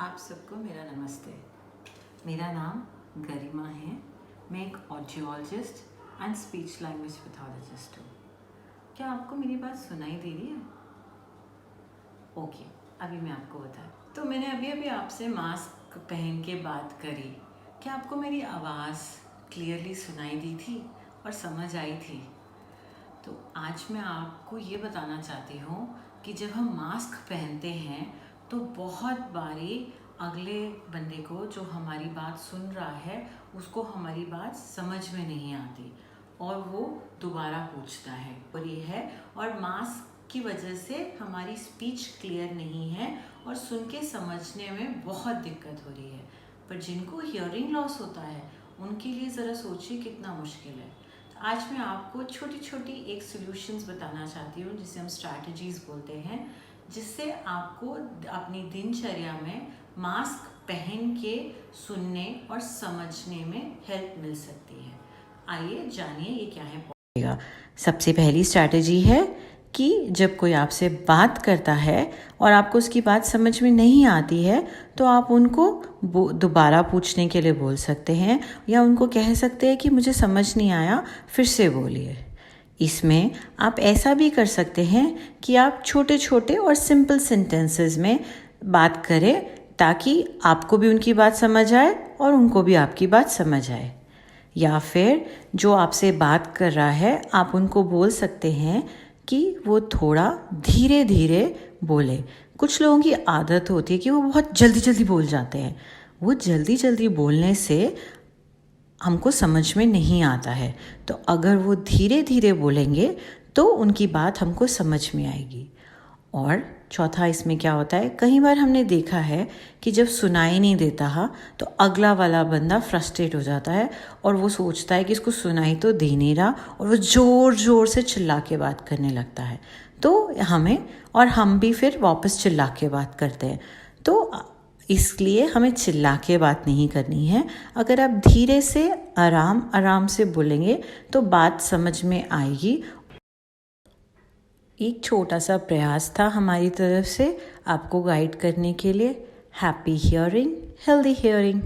आप सबको मेरा नमस्ते। मेरा नाम गरिमा है। मैं एक audiologist and speech language pathologist हूँ। क्या आपको मेरी बात सुनाई दे रही है? ओके, अभी मैं आपको बताऊँ। तो मैंने अभी आपसे मास्क पहन के बात करी। क्या आपको मेरी आवाज़ क्लियरली सुनाई दी थी और समझ आई थी? तो आज मैं आपको ये बताना चाहती हूँ कि जब हम मास्क पहनते हैं तो बहुत बारी अगले बंदे को, जो हमारी बात सुन रहा है, उसको हमारी बात समझ में नहीं आती और वो दोबारा पूछता है और ये है। और मास्क की वजह से हमारी स्पीच क्लियर नहीं है और सुन के समझने में बहुत दिक्कत हो रही है। पर जिनको हियरिंग लॉस होता है उनके लिए ज़रा सोचिए कितना मुश्किल है। आज मैं आपको छोटी छोटी एक सॉल्यूशंस बताना चाहती हूँ, जिसे हम स्ट्रैटेजीज़ बोलते हैं, जिससे आपको अपनी दिनचर्या में मास्क पहन के सुनने और समझने में हेल्प मिल सकती है। आइए जानिए ये क्या है। सबसे पहली स्ट्रैटेजी है कि जब कोई आपसे बात करता है और आपको उसकी बात समझ में नहीं आती है तो आप उनको दोबारा पूछने के लिए बोल सकते हैं या उनको कह सकते हैं कि मुझे समझ नहीं आया, फिर से बोलिए। इसमें आप ऐसा भी कर सकते हैं कि आप छोटे छोटे और सिंपल सेंटेंसेस में बात करें ताकि आपको भी उनकी बात समझ आए और उनको भी आपकी बात समझ आए। या फिर जो आपसे बात कर रहा है आप उनको बोल सकते हैं कि वो थोड़ा धीरे धीरे बोले। कुछ लोगों की आदत होती है कि वो बहुत जल्दी जल्दी बोल जाते हैं। वो जल्दी जल्दी बोलने से हमको समझ में नहीं आता है, तो अगर वो धीरे धीरे बोलेंगे तो उनकी बात हमको समझ में आएगी। और चौथा इसमें क्या होता है, कई बार हमने देखा है कि जब सुनाई नहीं देता है तो अगला वाला बंदा फ्रस्ट्रेट हो जाता है और वो सोचता है कि इसको सुनाई तो दे नहीं रहा और वो ज़ोर ज़ोर से चिल्ला के बात करने लगता है। तो हम भी फिर वापस चिल्ला के बात करते हैं। तो इसलिए हमें चिल्ला के बात नहीं करनी है। अगर आप धीरे से आराम आराम से बोलेंगे तो बात समझ में आएगी। एक छोटा सा प्रयास था हमारी तरफ से आपको गाइड करने के लिए। Happy hearing, healthy hearing.